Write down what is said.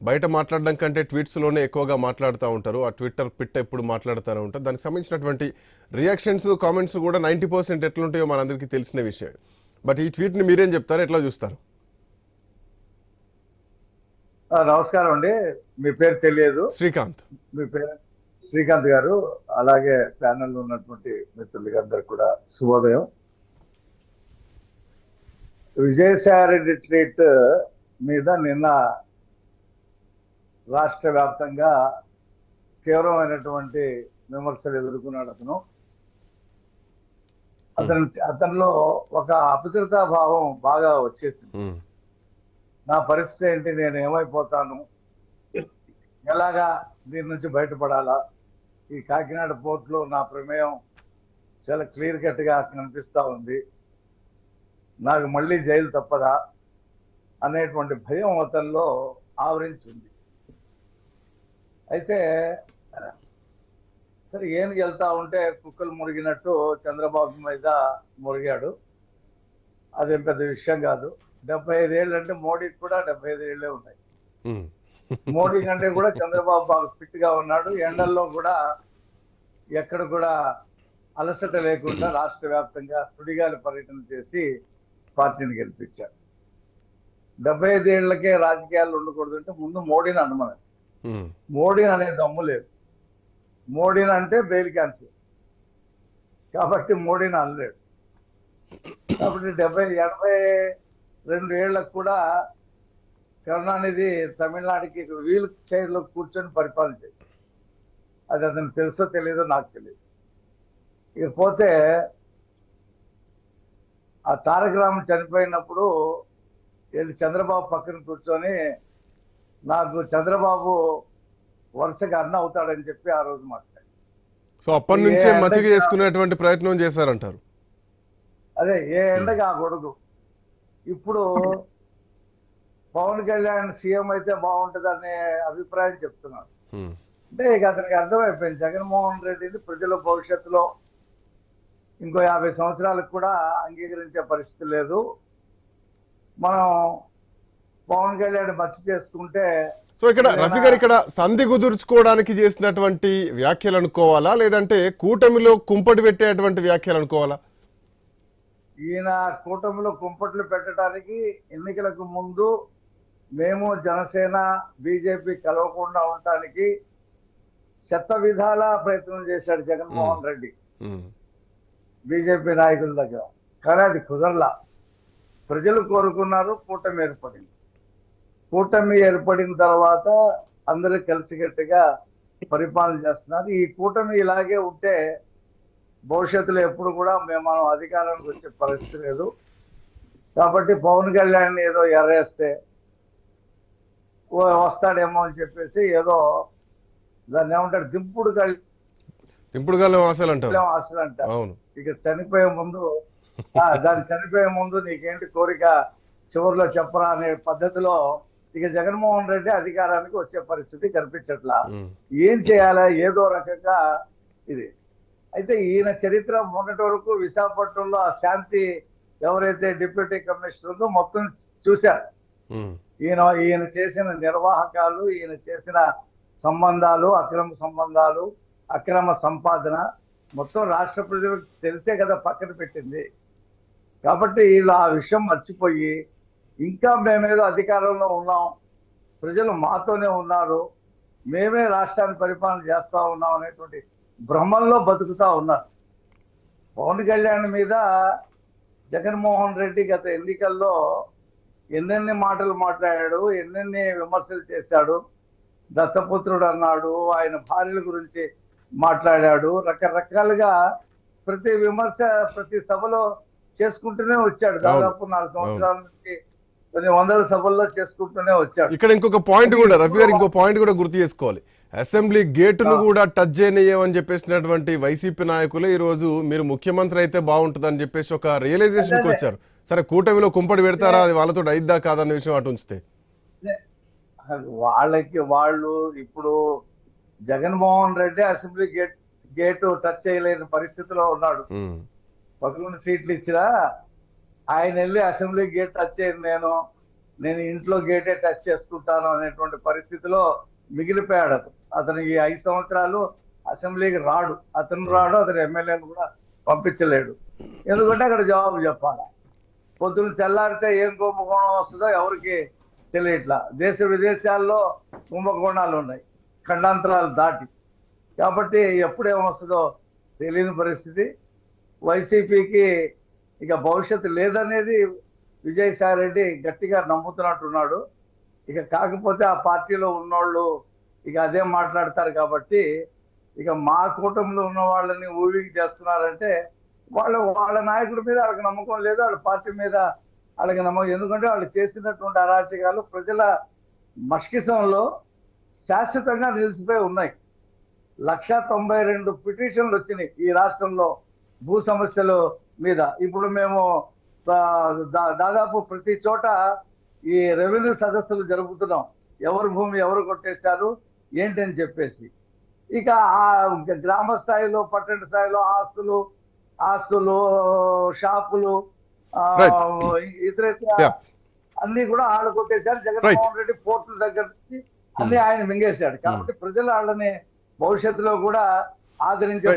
బయట మాట్లాడడం కంటే ట్వీట్స్లోనే ఎక్కువగా మాట్లాడుతూ ఉంటారు. ఆ ట్విట్టర్ పిట్ ఎప్పుడు మాట్లాడుతూనే ఉంటారు. దానికి సంబంధించినటువంటి రియాక్షన్స్ కామెంట్స్ కూడా 90% ఎట్లుంటాయో మనందరికీ తెలిసిన విషయం. బట్ ఈ ట్వీట్ని మీరేం చెప్తారు, ఎట్లా చూస్తారు? నమస్కారం అండి. మీ పేరు తెలియదు. శ్రీకాంత్. మీ పేరు శ్రీకాంత్ గారు. అలాగే ప్యానెల్ ఉన్నటువంటి మిత్రులందరూ కూడా శుభోదయం. విజయసాయిరెడ్డి ట్వీట్ మీద నిన్న రాష్ట్ర వ్యాప్తంగా తీవ్రమైనటువంటి విమర్శలు ఎదుర్కొన్నాడు అతనిలో ఒక అభద్రతా భావం బాగా వచ్చేసింది. నా పరిస్థితి ఏంటి, నేను ఏమైపోతాను, ఎలాగా దీని నుంచి బయటపడాలా, ఈ కాకినాడ పోర్టులో నా ప్రమేయం చాలా క్లియర్ కట్ గా కనిపిస్తా ఉంది, నాకు మళ్ళీ జైలు తప్పదా అనేటువంటి భయం అతనిలో ఆవరించింది. అయితే సరే ఏనుగు వెళ్తా ఉంటే కుక్కలు మురిగినట్టు చంద్రబాబు మీద మురిగాడు. అదేం పెద్ద విషయం కాదు. 75 ఏళ్ళు అంటే మోడీకి కూడా 75 ఏళ్ళే ఉన్నాయి. మోడీ కంటే కూడా చంద్రబాబు బాగా ఫిట్ గా ఉన్నాడు. ఎండల్లో కూడా ఎక్కడ కూడా అలసట లేకుండా రాష్ట్ర వ్యాప్తంగా సుడిగాలి పర్యటన చేసి పార్టీని గెలిపించారు. 75 ఏళ్లకే రాజకీయాలు ఉండకూడదు అంటే ముందు మోడీని అనమని. మోడీని అనే దమ్ము లేదు. మోడీని అంటే బెయిల్ క్యాన్సిల్ కాబట్టి మోడీని అనలేడు. కాబట్టి 82 ఏళ్లకు కూడా కరుణానిధి తమిళనాడుకి వీల్ చైర్ లో కూర్చొని పరిపాలన చేసి, అది అతను తెలుసో తెలియదో నాకు తెలియదు. ఇకపోతే ఆ తారక రామన్ చనిపోయినప్పుడు చంద్రబాబు పక్కన కూర్చొని నాకు చంద్రబాబు వరుసగా అన్న అవుతాడని చెప్పి ఆ రోజు మాట్లాడారు. సో అప్పటి నుంచే మచ్చిక చేసుకునేటువంటి ప్రయత్నం చేశారంటారు. అదే ఏ ఎండగా ఆ గొడుగు. ఇప్పుడు పవన్ కళ్యాణ్ సీఎం అయితే బాగుంటుందనే అభిప్రాయం చెప్తున్నాడు. అంటే ఇక అతనికి అర్థమైపోయింది జగన్మోహన్ రెడ్డిని ప్రజల భవిష్యత్తులో ఇంకో 50 సంవత్సరాలకు కూడా అంగీకరించే పరిస్థితి లేదు. మనం పవన్ కళ్యాణ్ మచ్చి చేసుకుంటే. సో ఇక్కడ రఫీ గారు ఇక్కడ సంధి కుదుర్చుకోవడానికి చేసినటువంటి వ్యాఖ్యలు అనుకోవాలా, లేదంటే కూటమిలో కుంపటి పెట్టేటువంటి వ్యాఖ్యలు అనుకోవాలా? ఈయన కూటమిలో కుంపట్లు పెట్టడానికి ఎన్నికలకు ముందు మేము జనసేన బీజేపీ కలవకుండా ఉండటానికి శత విధాల ప్రయత్నం చేశాడు జగన్మోహన్ రెడ్డి బీజేపీ నాయకుల దగ్గర. కానీ అది కుదరలా. ప్రజలు కోరుకున్నారు, కూటమి ఏర్పడింది. కూటమి ఏర్పడిన తర్వాత అందరూ కలిసికట్టుగా పరిపాలన చేస్తున్నారు. ఈ కూటమి ఇలాగే ఉంటే భవిష్యత్తులో ఎప్పుడు కూడా మనం అధికారానికి వచ్చే పరిస్థితి లేదు. కాబట్టి పవన్ కళ్యాణ్ ఏదో ఎర్రేస్తే వస్తాడేమో అని చెప్పేసి ఏదో దాన్ని ఏమంటారు దింపుడు గాలం ఆశలు అంటారు. ఇక చనిపోయే ముందు చనిపోయే ముందు నీకేంటి కోరిక చివరిలో చెప్పరా అనే పద్ధతిలో ఇక జగన్మోహన్ రెడ్డి అధికారానికి వచ్చే పరిస్థితి కనిపించట్లా. ఏం చేయాలా ఏదో రకంగా ఇది. అయితే ఈయన చరిత్ర మొన్నటి వరకు విశాఖపట్నంలో ఆ శాంతి ఎవరైతే డిప్యూటీ కమిషనర్ ఉందో మొత్తం చూశారు. ఈయన చేసిన నిర్వాహకాలు, ఈయన చేసిన సంబంధాలు, అక్రమ సంపాదన మొత్తం రాష్ట్ర ప్రజలకు తెలిసే కదా పక్కన పెట్టింది. కాబట్టి ఇలా ఆ విషయం మర్చిపోయి ఇంకా మేమేదో అధికారంలో ఉన్నాం, ప్రజలు మాతోనే ఉన్నారు, మేమే రాష్ట్రాన్ని పరిపాలన చేస్తా ఉన్నాం అనేటువంటి భ్రమంలో బతుకుతా ఉన్నారు. పవన్ కళ్యాణ్ మీద జగన్మోహన్ రెడ్డి గత ఎన్నికల్లో ఎన్నెన్ని మాటలు మాట్లాడాడు, ఎన్నెన్ని విమర్శలు చేశాడు. దత్తపుత్రుడు అన్నాడు, ఆయన భార్యల గురించి మాట్లాడాడు, రకరకాలుగా ప్రతి విమర్శ ప్రతి సభలో చేసుకుంటూనే వచ్చాడు. దాదాపు 4 సంవత్సరాల నుంచి కొన్ని వందల సభల్లో చేసుకుంటూనే వచ్చాడు. ఇక్కడ ఇంకొక పాయింట్ కూడా రఫీ గారు గుర్తు చేసుకోవాలి. అసెంబ్లీ గేటును కూడా టచ్ చేయనియమని చెప్పేసినటువంటి వైసీపీ నాయకులు ఈ రోజు మీరు ముఖ్యమంత్రి అయితే బాగుంటుందని చెప్పేసి ఒక రియలైజేషన్ కి వచ్చారు. సరే కూటమిలో కుంపటి పెడతారా, అది వాళ్ళతో అయిద్దా కాదన్న విషయం అటు ఉంచితే వాళ్ళు ఇప్పుడు Jaganmohan Reddy assembly gate touch చేయలేని పరిస్థితిలో ఉన్నాడు. 11 సీట్లు ఇచ్చినా ఆయన వెళ్ళి అసెంబ్లీ గేట్ టచ్ చేయను నేను, నేను ఇంట్లో గేటే టచ్ చేసుకుంటాను అనేటువంటి పరిస్థితిలో మిగిలిపోయాడు అతను ఈ 5 సంవత్సరాలు అసెంబ్లీకి రాడు, అతను ఎమ్మెల్యేను కూడా పంపించలేడు. ఎందుకంటే అక్కడ జవాబు చెప్పాలి. పొద్దున్న తెల్లారితే ఏం కుంభకోణం వస్తుందో ఎవరికి తెలియట్లా. దేశ విదేశాల్లో కుంభకోణాలు ఉన్నాయి, ఖండాంతరాలు దాటి. కాబట్టి ఎప్పుడేమొస్తుందో తెలియని పరిస్థితి. వైసీపీకి ఇక భవిష్యత్తు లేదనేది విజయసాయి రెడ్డి గట్టిగా నమ్ముతున్నట్టున్నాడు. ఇక కాకపోతే ఆ పార్టీలో ఉన్నోళ్ళు ఇక అదే మాట్లాడతారు కాబట్టి ఇక మా కూటమిలో ఉన్న వాళ్ళని ఊవికి చేస్తున్నారంటే వాళ్ళ నాయకుడి మీద వాళ్ళకి నమ్మకం లేదు, వాళ్ళ పార్టీ మీద వాళ్ళకి నమ్మకం. ఎందుకంటే వాళ్ళు చేసినటువంటి అరాచకాలు ప్రజల మష్కిసంలో శాశ్వతంగా నిలిచిపోయి ఉన్నాయి. 192 పిటిషన్లు వచ్చినాయి ఈ రాష్ట్రంలో భూ సమస్యల మీద. ఇప్పుడు మేము దాదాపు ప్రతి చోట ఈ రెవెన్యూ సదస్సులు జరుపుతున్నాం, ఎవరు భూమి ఎవరు కొట్టేశారు ఏంటని చెప్పేసి. ఇక ఆ గ్రామ స్థాయిలో పట్టణ స్థాయిలో ఆస్తులు షాపులు ఇతర అన్ని కూడా వాళ్ళు కొట్టేశారు. జగన్మోహన్ రెడ్డి పోర్టుల దగ్గర నుంచి అన్ని ఆయన మింగేశాడు. కాబట్టి ప్రజలు వాళ్ళని భవిష్యత్తులో కూడా ఆదరించే